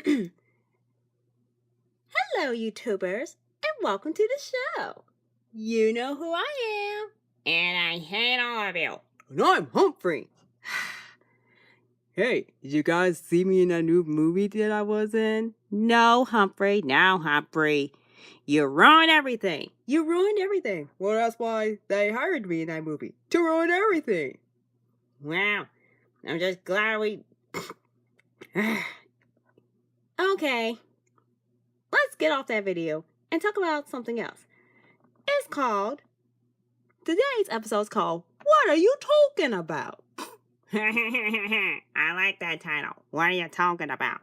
Hello, YouTubers, and welcome to the show. You know who I am, and I hate all of you. And I'm Humphrey. Hey, did you guys see me in that new movie that I was in? No, Humphrey. You ruined everything. You ruined everything. Well, that's why they hired me in that movie. To ruin everything. Well, I'm just glad we... Okay, let's get off that video and talk about something else. Today's episode's called, What Are You Talking About? I like that title. What are you talking about?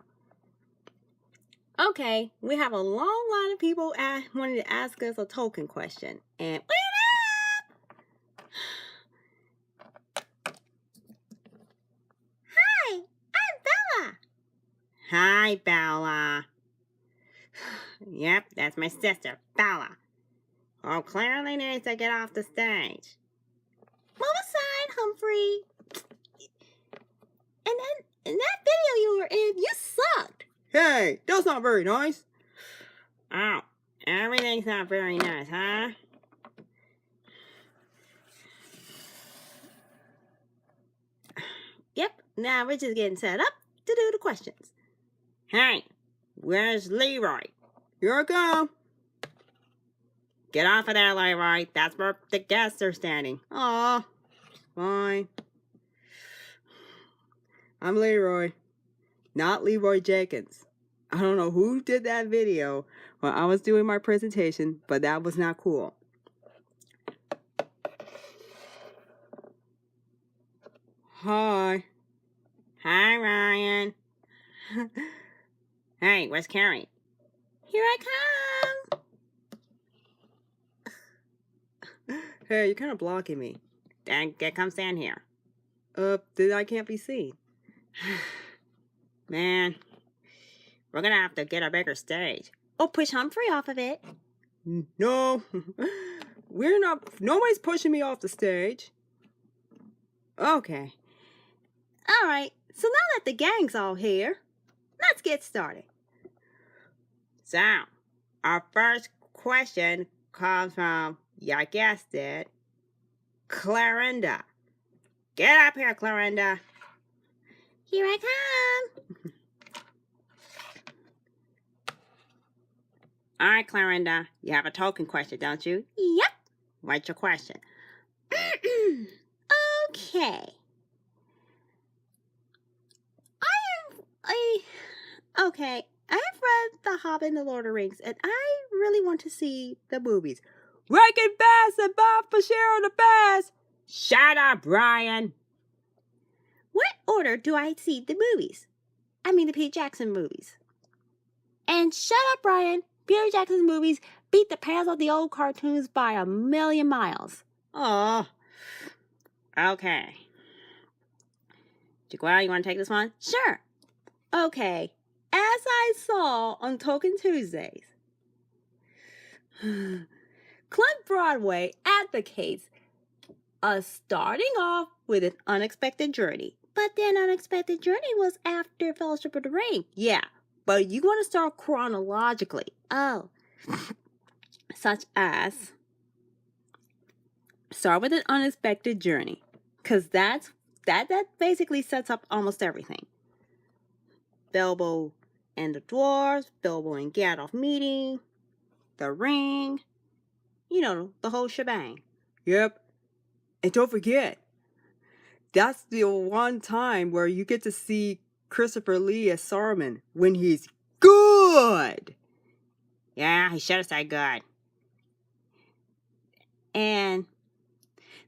Okay, we have a long line of people wanting to ask us a Tolkien question. And wait up! Hi, I'm Bella. Hi, Bella. Yep, that's my sister, Bella. Oh, clearly needs to get off the stage. Move aside, Humphrey. And then in that video you were in, you sucked. Hey, that's not very nice. Oh, everything's not very nice, huh? Yep, now we're just getting set up to do the questions. Hey, where's Leroy? Here I come. Get off of there, Leroy. That's where the guests are standing. Aw, fine. I'm Leroy, not Leroy Jenkins. I don't know who did that video when I was doing my presentation, but that was not cool. Hi. Hi, Ryan. Hey, where's Carrie? Here I come. Hey, you're kind of blocking me. Then come stand here. Then I can't be seen. Man, we're gonna have to get a bigger stage. Or push Humphrey off of it. No, we're not. Nobody's pushing me off the stage. Okay. All right, so now that the gang's all here, let's get started. So, our first question comes from, you guessed it, Clarinda. Get up here, Clarinda. Here I come. All right, Clarinda, you have a Tolkien question, don't you? Yep. What's your question? Okay. I've read The Hobbit and the Lord of the Rings, and I really want to see the movies. Rankin Bass and Bob for sharing the bass. Shut up, Brian. What order do I see the movies? I mean the Peter Jackson movies. And shut up, Brian. Peter Jackson's movies beat the pants off the old cartoons by a million miles. Oh. Okay. Jaguar, you want to take this one? Sure. Okay. As I saw on Tolkien Tuesdays, Clint Broadway advocates starting off with an unexpected journey. But then unexpected journey was after Fellowship of the Ring. Yeah, but you want to start chronologically. Oh. Such as start with an unexpected journey. Because that basically sets up almost everything. Bilbo and the dwarves, Bilbo and Gandalf meeting, the ring, you know, the whole shebang. Yep. And don't forget, that's the one time where you get to see Christopher Lee as Saruman when he's good. Yeah, he should have said good. And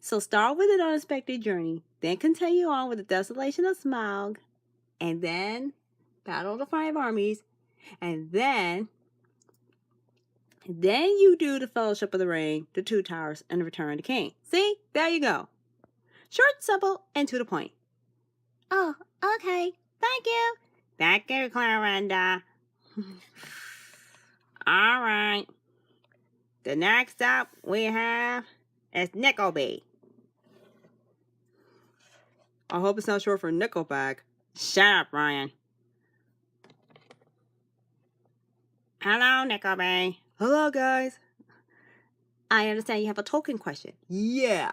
so start with an unexpected journey, then continue on with the desolation of Smaug, and then Battle of the Five Armies, and then you do the Fellowship of the Ring, the Two Towers, and the Return of the King. See? There you go. Short, simple, and to the point. Oh, okay. Thank you. Thank you, Clarinda. All right. The next up we have is Nickelby. I hope it's not short for Nickelback. Shut up, Ryan. Hello, Nickelback. Hello, guys. I understand you have a Tolkien question. Yeah.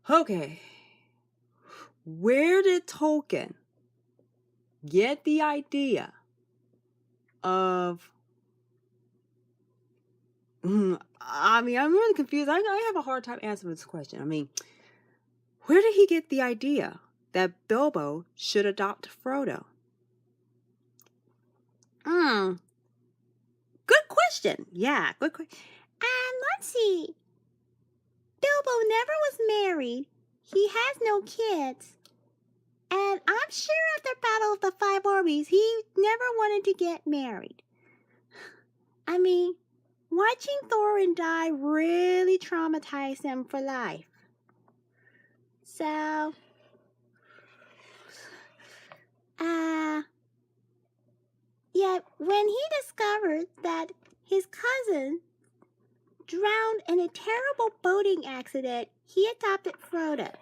Okay. Where did Tolkien get the idea of... I'm really confused. I have a hard time answering this question. Where did he get the idea that Bilbo should adopt Frodo? Good question. Yeah, good question. And let's see. Bilbo never was married. He has no kids. And I'm sure after Battle of the Five Armies, he never wanted to get married. Watching Thorin die really traumatized him for life. So, yet when he discovered that his cousin drowned in a terrible boating accident, he adopted Frodo.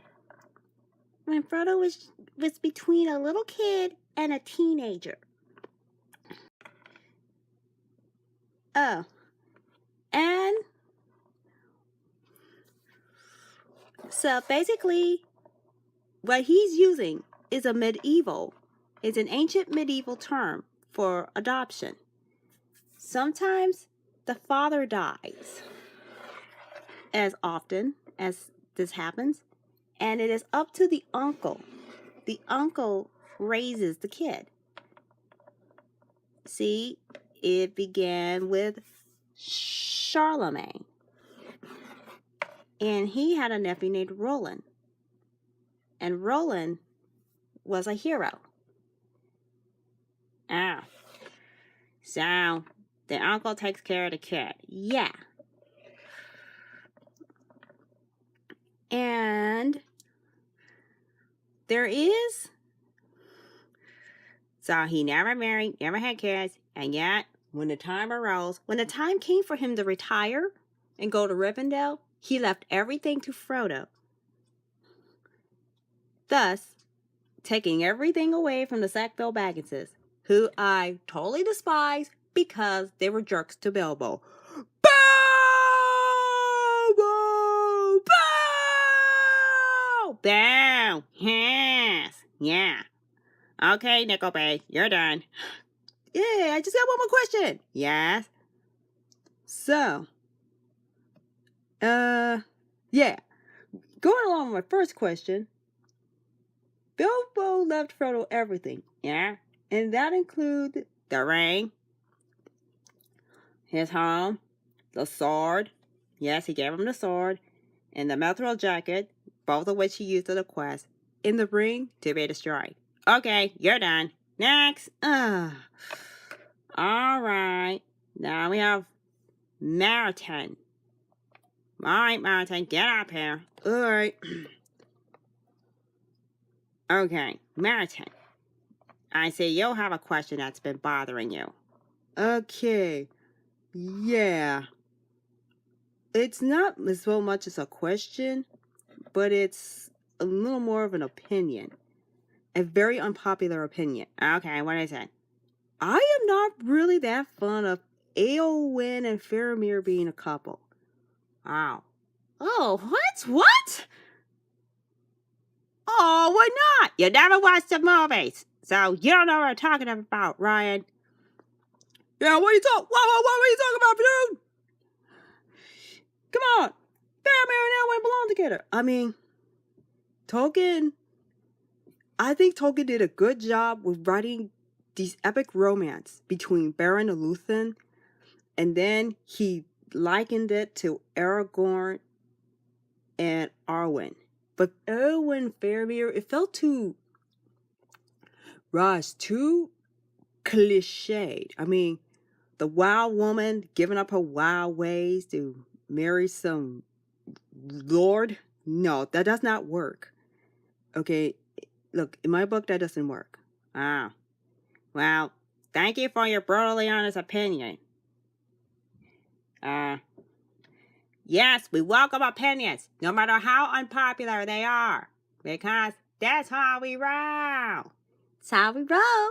When Frodo was between a little kid and a teenager. Oh. And so basically, what he's using is an ancient medieval term for adoption. Sometimes the father dies, as often as this happens, and it is up to the uncle. The uncle raises the kid. See, it began with Charlemagne, and he had a nephew named Roland, and Roland was a hero. Oh, so the uncle takes care of the kid. Yeah. And so he never married, never had kids, and yet when the time came for him to retire and go to Rivendell, he left everything to Frodo, thus taking everything away from the Sackville Bagginses, who I totally despise because they were jerks to Bilbo. Bilbo! Bow! Bow! Yes! Yeah. Okay, Nickelback, you're done. Yeah, I just got one more question. Yes? So, yeah. Going along with my first question, Bilbo left Frodo everything. Yeah? And that includes The ring. His home. The sword. Yes, he gave him the sword. And the mithril jacket, both of which he used in the quest. in the ring. To be destroyed. Okay, you're done. Next. Alright. Now we have Marathon. Alright, Marathon, get up here. Alright. Okay, Marathon. I see you'll have a question that's been bothering you. Okay. Yeah. It's not so much as a question, but it's a little more of an opinion. A very unpopular opinion. Okay, what is it? I am not really that fond of Eowyn and Faramir being a couple. Oh. Oh, what? Oh, why not? You never watched the movies, so you don't know what I'm talking about, Ryan. Yeah, what are you talking about, dude? Come on. Faramir and Eowyn belong together. I think Tolkien did a good job with writing these epic romance between Beren and Lúthien, and then he likened it to Aragorn and Arwen. But Eowyn Faramir, it felt too cliched. The wild woman giving up her wild ways to marry some lord. No, that does not work. Okay, look, in my book, that doesn't work. Oh. Well, thank you for your brutally honest opinion. Yes, we welcome opinions, no matter how unpopular they are, because that's how we roll. It's how we roll.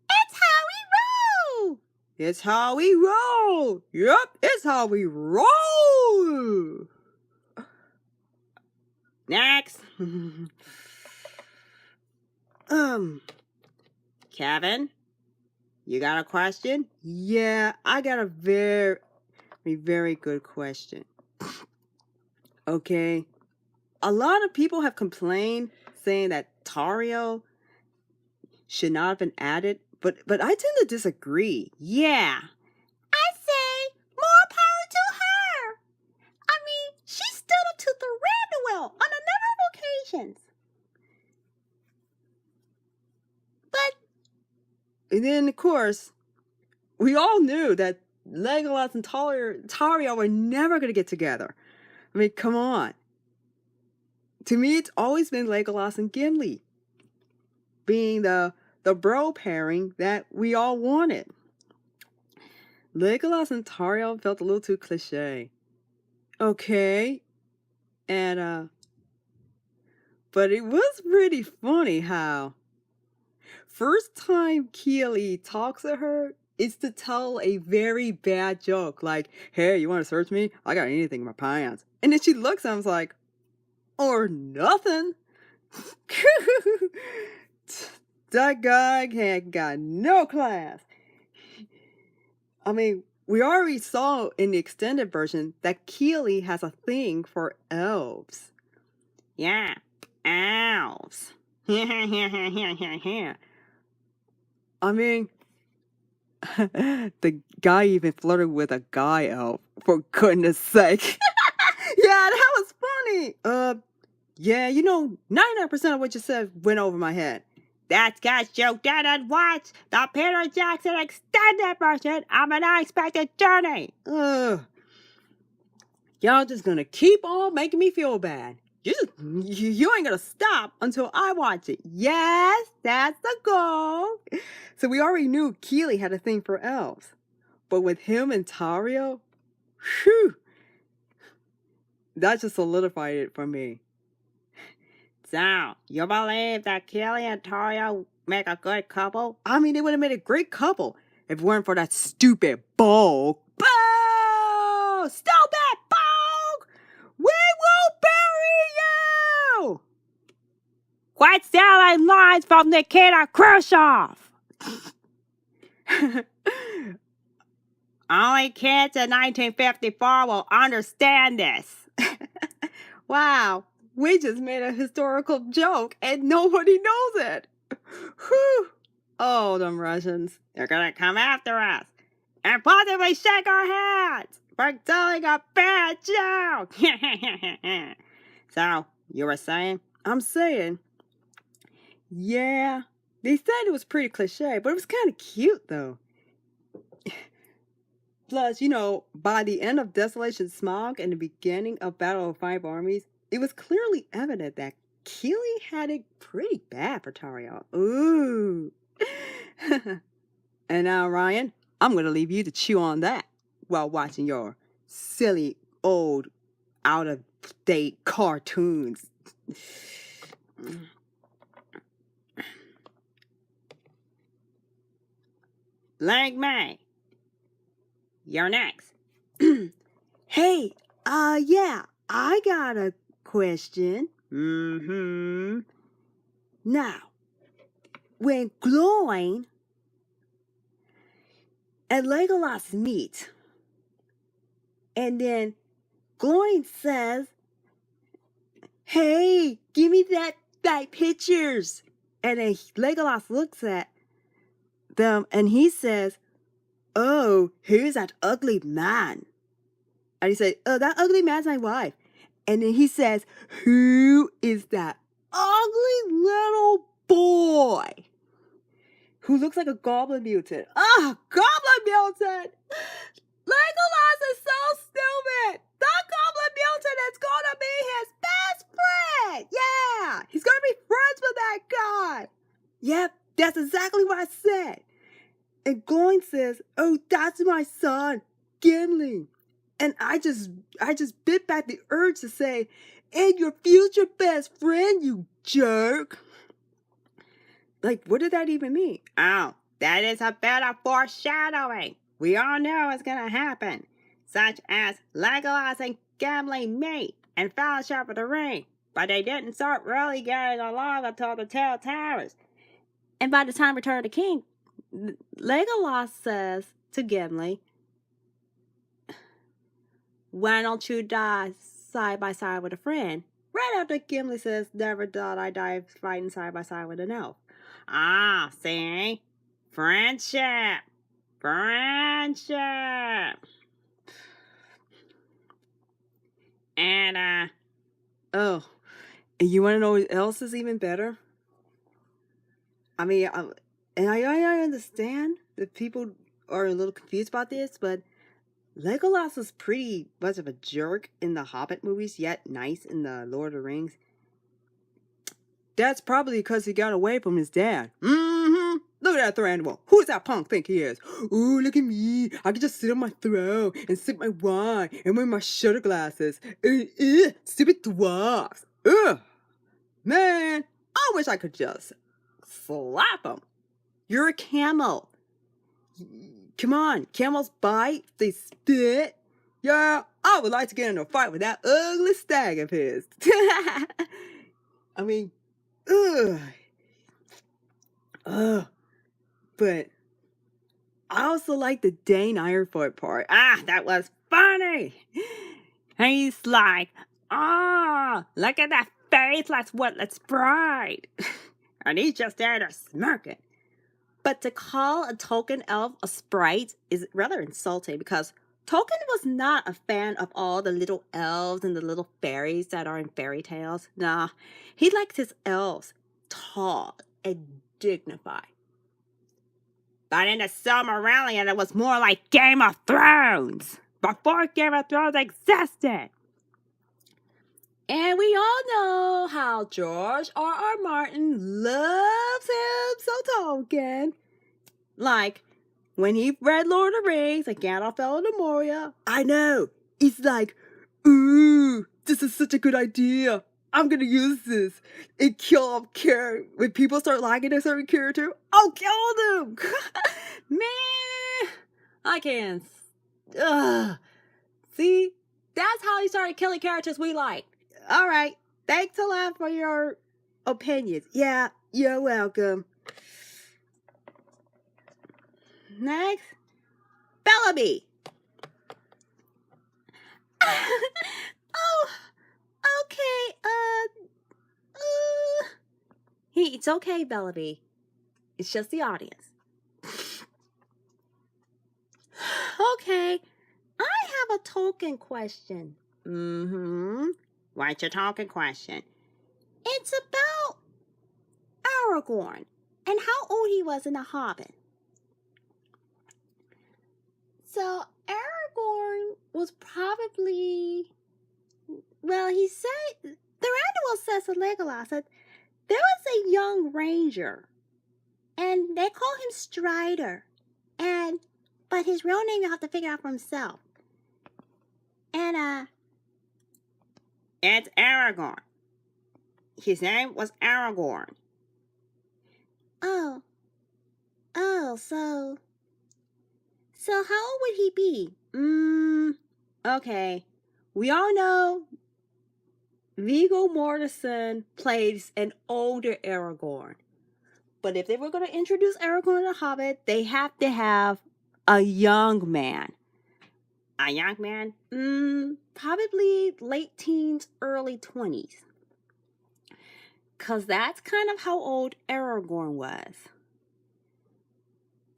It's how we roll! It's how we roll. Yep, it's how we roll. Next. Kevin, you got a question? Yeah, I got a very, very good question. Okay. A lot of people have complained saying that Tario should not have been added, but I tend to disagree. Yeah. I say more power to her. I mean, she stood up to the Thranduil on a number of occasions. And then, of course, we all knew that Legolas and Tario were never going to get together. I mean, come on. To me, it's always been Legolas and Gimli being the bro pairing that we all wanted. Legolas and Tario felt a little too cliche. Okay. And, but it was pretty funny how first time Keely talks to her is to tell a very bad joke, like, hey, you want to search me? I got anything in my pants. And then she looks at him like, or nothing. That guy had got no class. I mean, we already saw in the extended version that Keely has a thing for elves. Yeah, elves. I mean, the guy even flirted with a guy elf, for goodness sake. Yeah, that was funny. Yeah, 99% of what you said went over my head. That's because you didn't watch the Peter Jackson extended version of An Unexpected Journey. Y'all just gonna keep on making me feel bad. You ain't gonna stop until I watch it. Yes, that's the goal. So we already knew Keely had a thing for elves. But with him and Tario, whew, that just solidified it for me. So, you believe that Keely and Tario make a good couple? I mean, they would have made a great couple if it weren't for that stupid Bo. Bo! Stupid Bo! We will bury you! Quit stealing lines from Nikita Khrushchev! Only kids in 1954 will understand this. Wow, we just made a historical joke and nobody knows it. Whew. Oh, them Russians. They're gonna come after us and possibly shake our hands for telling a bad joke. So, you were saying? I'm saying, yeah, they said it was pretty cliche, but it was kind of cute though. Plus, by the end of Desolation Smog and the beginning of Battle of Five Armies, it was clearly evident that Keely had it pretty bad for Tario. Ooh. And now, Ryan, I'm going to leave you to chew on that while watching your silly, old, out-of-date cartoons. Leg May, you're next. Hey, yeah, I got a question. Now, when Gloin and Legolas meet, and then Gloin says, hey, give me that pictures. And then Legolas looks at them and he says, oh, who's that ugly man? And he said, oh, that ugly man's my wife. And then he says, who is that ugly little boy who looks like a goblin mutant? Goblin mutant! Legolas is so stupid! That goblin mutant is gonna be his best friend! Yeah! He's gonna be friends with that guy! Yep, that's exactly what I said. And Gloin says, oh, that's my son, Gimli. And I just bit back the urge to say, and your future best friend, you jerk. Like, what did that even mean? Oh, that is a bit of foreshadowing. we all know is gonna happen, such as Legolas and Gimli meet and Fellowship of the Ring, but they didn't start really getting along until the Two Towers. And by the time Return of the King, Legolas says to Gimli, why don't you die side by side with a friend? Right after Gimli says, never thought I'd die fighting side by side with an elf. Ah, see? Friendship. Friendship. And, Oh, and you want to know what else is even better? I mean, I understand that people are a little confused about this, but Legolas is pretty much of a jerk in the Hobbit movies, yet nice in the Lord of the Rings. That's probably because he got away from his dad. Mm-hmm. Look at that Thranduil. Who's that punk think he is? Ooh, look at me. I can just sit on my throne and sip my wine and wear my shutter glasses. Stupid dwarfs. Ugh. Man, I wish I could just slap him. You're a camel. Come on, camels bite, they spit. Yeah, I would like to get in a fight with that ugly stag of his. I mean, ugh. But I also like the Dane Ironfoot part. ah, that was funny. He's like, ah, look at that faceless witless bride. And he's just there to smirking. But to call a Tolkien elf a sprite is rather insulting because Tolkien was not a fan of all the little elves and the little fairies that are in fairy tales. Nah, he liked his elves tall and dignified. But in the Silmarillion, it was more like Game of Thrones, before Game of Thrones existed. And we all know how George R.R. Martin loves him so Tolkien. Like, when he read Lord of the Rings and Gandalf fell into Moria, I know. He's like, ooh, this is such a good idea. I'm gonna use this and kill off when people start liking a certain character, I'll kill them. man, I can't. Ugh. See, that's how he started killing characters we like. All right, thanks a lot for your opinions. Yeah, you're welcome. Next, Bellamy. Oh, okay. It's okay, Bellamy. It's just the audience. Okay, I have a Tolkien question. Mm-hmm. What's your Tolkien question? It's about Aragorn and how old he was in The Hobbit. So Aragorn was probably, well, he said, Thranduil says to Legolas that there was a young ranger, and they call him Strider, but his real name you'll have to figure out for himself. And it's Aragorn. His name was Aragorn. Oh, so how old would he be? Okay. We all know Viggo Mortensen plays an older Aragorn. But if they were going to introduce Aragorn in The Hobbit, they have to have a young man. A young man? Probably late teens, early 20s. Because that's kind of how old Aragorn was.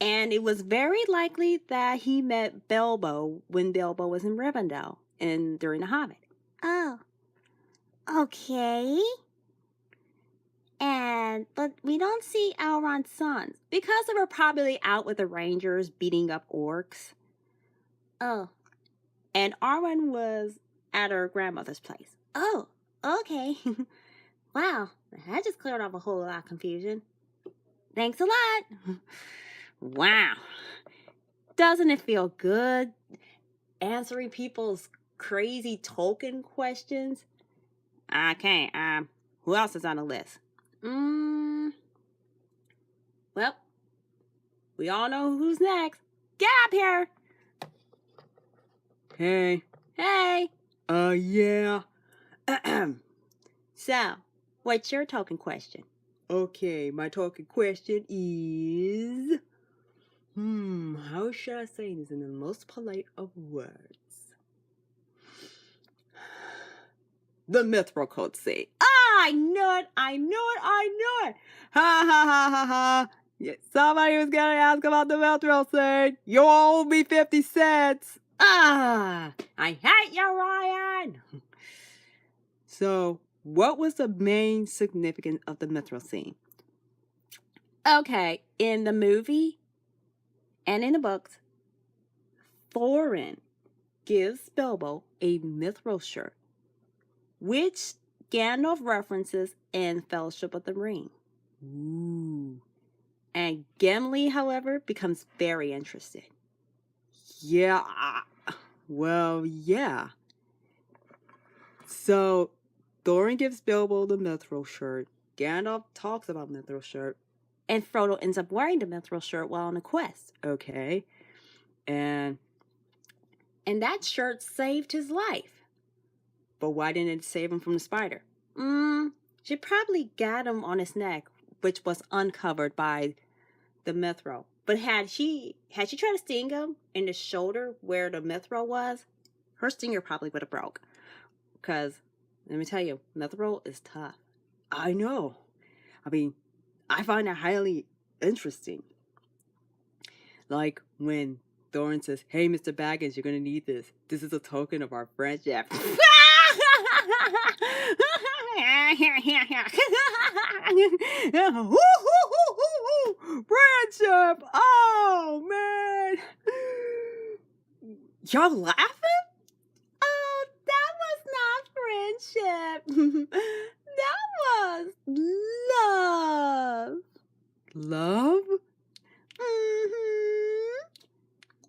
And it was very likely that he met Bilbo when Bilbo was in Rivendell and during The Hobbit. Oh, okay. But we don't see Elrond's sons because they were probably out with the Rangers beating up orcs. Oh. And Arwen was at her grandmother's place. Oh, okay. Wow, that just cleared up a whole lot of confusion. Thanks a lot. Wow. Doesn't it feel good answering people's crazy Tolkien questions? Okay, who else is on the list? Well, we all know who's next. Get up here. Hey. Hey. Yeah. So, what's your token question? Okay, my token question is... how should I say this in the most polite of words? The Mithril Code say. I knew it! I knew it! I knew it! Ha ha ha ha ha! Yeah, somebody was gonna ask about the Mithril saying, you owe me 50 cents! I hate you, Ryan! So, what was the main significance of the Mithril scene? Okay, in the movie and in the books, Thorin gives Bilbo a Mithril shirt, which Gandalf references in Fellowship of the Ring. Ooh. And Gimli, however, becomes very interested. Yeah, well, yeah. So, Thorin gives Bilbo the Mithril shirt. Gandalf talks about Mithril shirt. And Frodo ends up wearing the Mithril shirt while on a quest. Okay. And that shirt saved his life. But why didn't it save him from the spider? She probably got him on his neck, which was uncovered by the Mithril. But had she tried to sting him in the shoulder where the Mithril was, her stinger probably would have broke. Because, let me tell you, Mithril is tough. I know. I mean, I find that highly interesting. Like when Thorin says, hey, Mr. Baggins, you're going to need this. This is a token of our friendship. Friendship! Oh, man! Y'all laughing? Oh, that was not friendship. That was love. Love? Mm-hmm.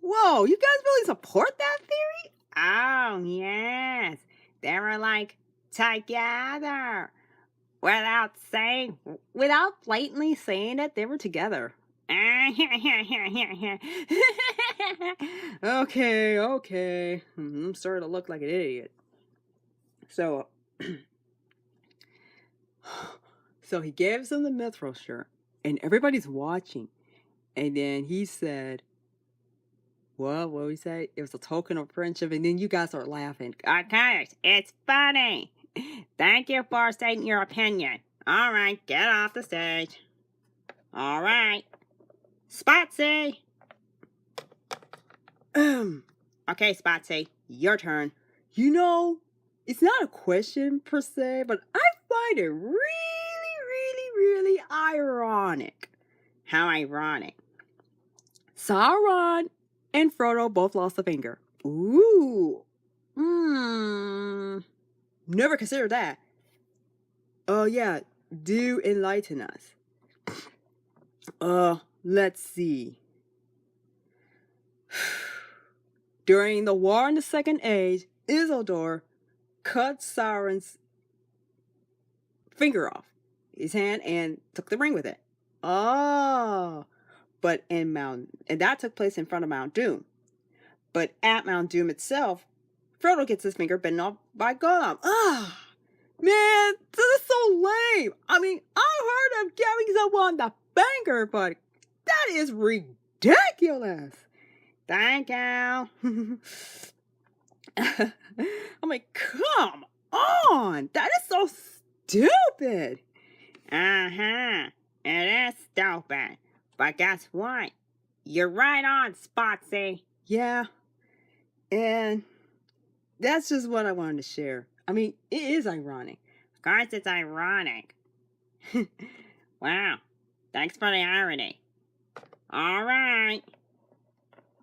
Whoa, you guys really support that theory? Oh, yes. They were like together. Without blatantly saying that they were together. Okay. I'm starting to look like an idiot. So, so he gives him the Mithril shirt, and everybody's watching. And then he said, what did he say? It was a token of friendship, and then you guys are laughing. Okay, it's funny. Thank you for stating your opinion. All right, get off the stage. All right. Spotsy! Okay, Spotsy, your turn. You know, it's not a question per se, but I find it really, really, really ironic. How ironic. Sauron and Frodo both lost a finger. Ooh. Never considered that. Oh, yeah. Do enlighten us. Let's see. During the War in the Second Age, Isildur cut Sauron's finger off his hand and took the ring with it. Oh. And that took place in front of Mount Doom. But at Mount Doom itself, Frodo gets his finger bitten off by Gollum. Man, this is so lame. I mean, I've heard of giving someone the finger, but that is ridiculous. Thank you. I'm like, come on. That is so stupid. Uh-huh. It is stupid. But guess what? You're right on, Spotsy. Yeah. And that's just what I wanted to share. I mean, it is ironic. Of course it's ironic. Wow. Thanks for the irony. All right.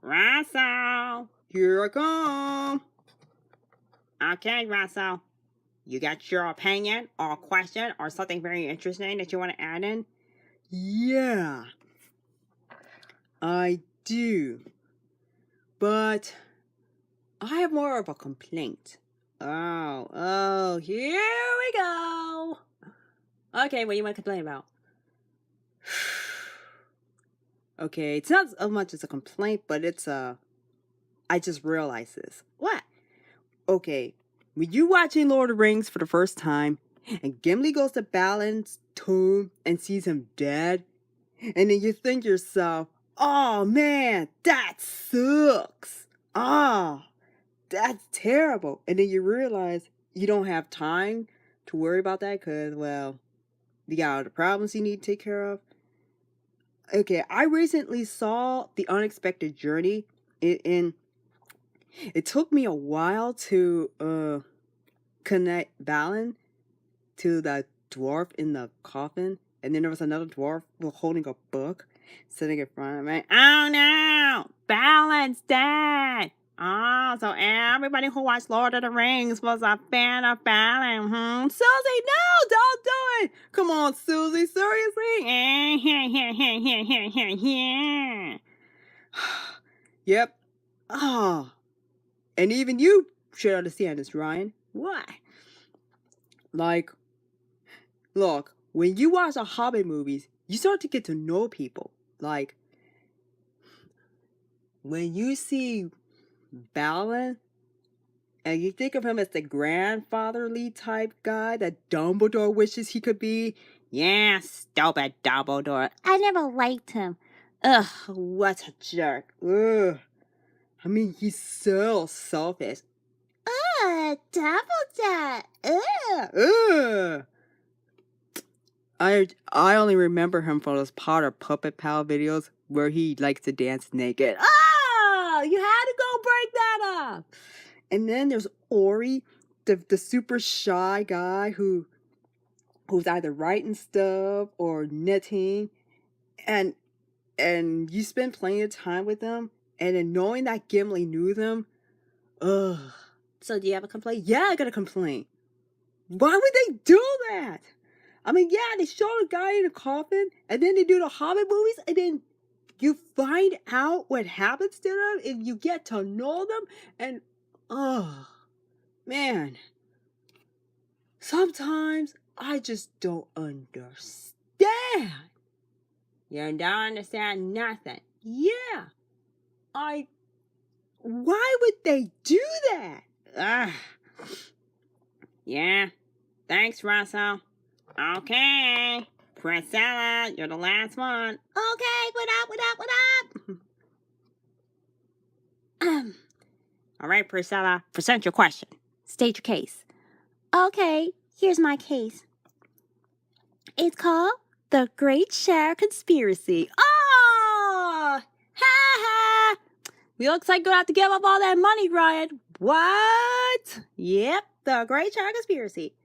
Russell. Here I come. Okay, Russell. You got your opinion or question or something very interesting that you want to add in? Yeah. I do. But I have more of a complaint. Oh, here we go. Okay, what do you want to complain about? Okay, it's not as much as a complaint, but it's I just realized this. What? Okay, when you watching Lord of the Rings for the first time, and Gimli goes to Balin's tomb and sees him dead, and then you think to yourself, oh man, that sucks. Ah, that's terrible. And then you realize you don't have time to worry about that because, well, you got other problems you need to take care of. Okay, I recently saw The Unexpected Journey, and it took me a while to connect Balin to the dwarf in the coffin, and then there was another dwarf holding a book sitting in front of me. Oh no! Balin's dead! Oh, so everybody who watched Lord of the Rings was a fan of Balin, Susie, no, don't do it. Come on, Susie, seriously? Yep. Ah. And even you should understand this, Ryan. Why? Like, look, when you watch the Hobbit movies, you start to get to know people. Like, when you see Balin, and you think of him as the grandfatherly type guy that Dumbledore wishes he could be. Yeah, stupid Dumbledore. I never liked him. Ugh, what a jerk. Ugh. I mean, he's so selfish. Dumbledore. Ugh. Ugh. I only remember him from those Potter Puppet Pal videos where he likes to dance naked. Oh, you had to go break that up. And then there's Ori, the super shy guy who's either writing stuff or knitting, and you spend plenty of time with them, and then knowing that Gimli knew them, ugh. So do you have a complaint? Yeah, I got a complaint. Why would they do that? I mean, yeah, they show a guy in a coffin, and then they do the Hobbit movies, and then you find out what happens to them, and you get to know them, and oh, man. Sometimes I just don't understand. You don't understand nothing. Yeah, why would they do that? Ugh. Yeah. Thanks, Russell. Okay. Priscilla, you're the last one. Okay, what up? All right, Priscilla, present your question. State your case. Okay, here's my case. It's called The Great Share Conspiracy. Oh! Ha ha! Looks like you're gonna have to give up all that money, Ryan. What? Yep, the Great Shark Conspiracy.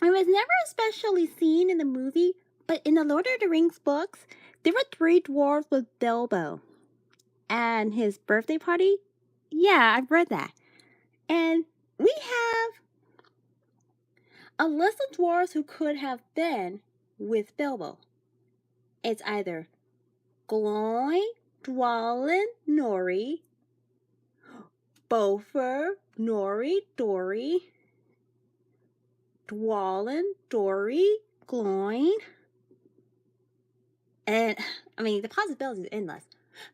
It was never especially seen in the movie, but in the Lord of the Rings books, there were 3 dwarves with Bilbo. And his birthday party? Yeah, I've read that. And we have a list of dwarves who could have been with Bilbo. It's either Gloin, Dwalin, Nori, Bofer, Nori, Dory, Dwalin, Dory, Gloin. And, I mean, the possibilities are endless.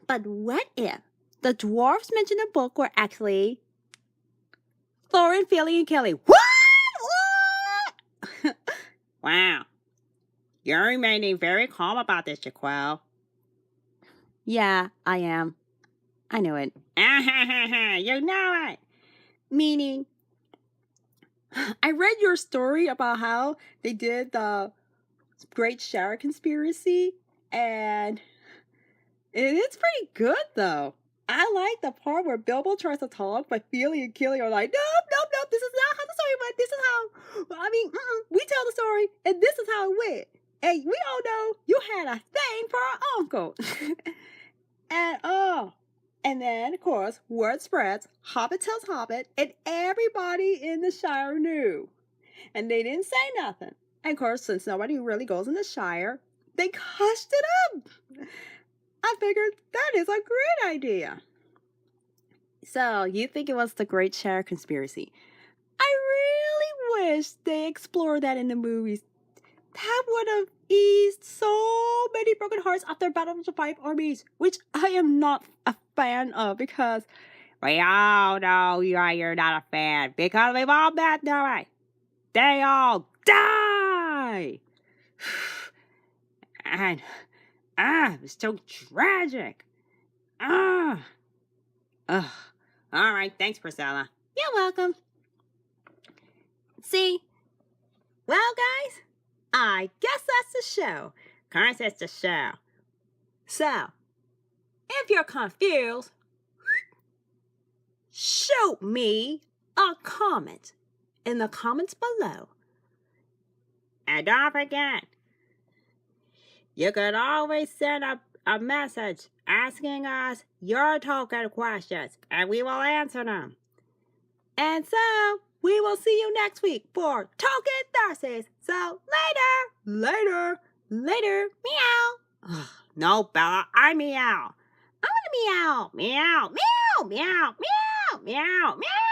But what if the dwarfs mentioned in the book were actually Thorin, Philly, and Kelly? What? Wow. You're remaining very calm about this, Jaquel. Yeah, I am. I knew it. You know it. Meaning, I read your story about how they did the Great Shower Conspiracy, and it's pretty good, though. I like the part where Bilbo tries to talk, but Feely and Killy are like, nope, this is not how the story went. This is how, we tell the story, and this is how it went. And we all know you had a thing for our uncle. And then, of course, word spreads, Hobbit tells Hobbit, and everybody in the Shire knew. And they didn't say nothing. And of course, since nobody really goes in the Shire, they hushed it up. I figured that is a great idea. So, you think it was the Great Share Conspiracy? I really wish they explored that in the movies. That would have eased so many broken hearts after Battle of the Five Armies, which I am not a fan of because We all know you're not a fan because we've all been through it. They all die! And, it was so tragic. All right, thanks, Priscilla. You're welcome. See? Well, guys, I guess that's the show. Current is the show. So, if you're confused, shoot me a comment in the comments below. And don't forget, you can always send a message asking us your Tolkien questions, and we will answer them. And so, we will see you next week for Tolkien Thursdays. So, later! Later. Meow. No, Bella, I meow. I want to meow. Meow, meow, meow, meow, meow, meow, meow.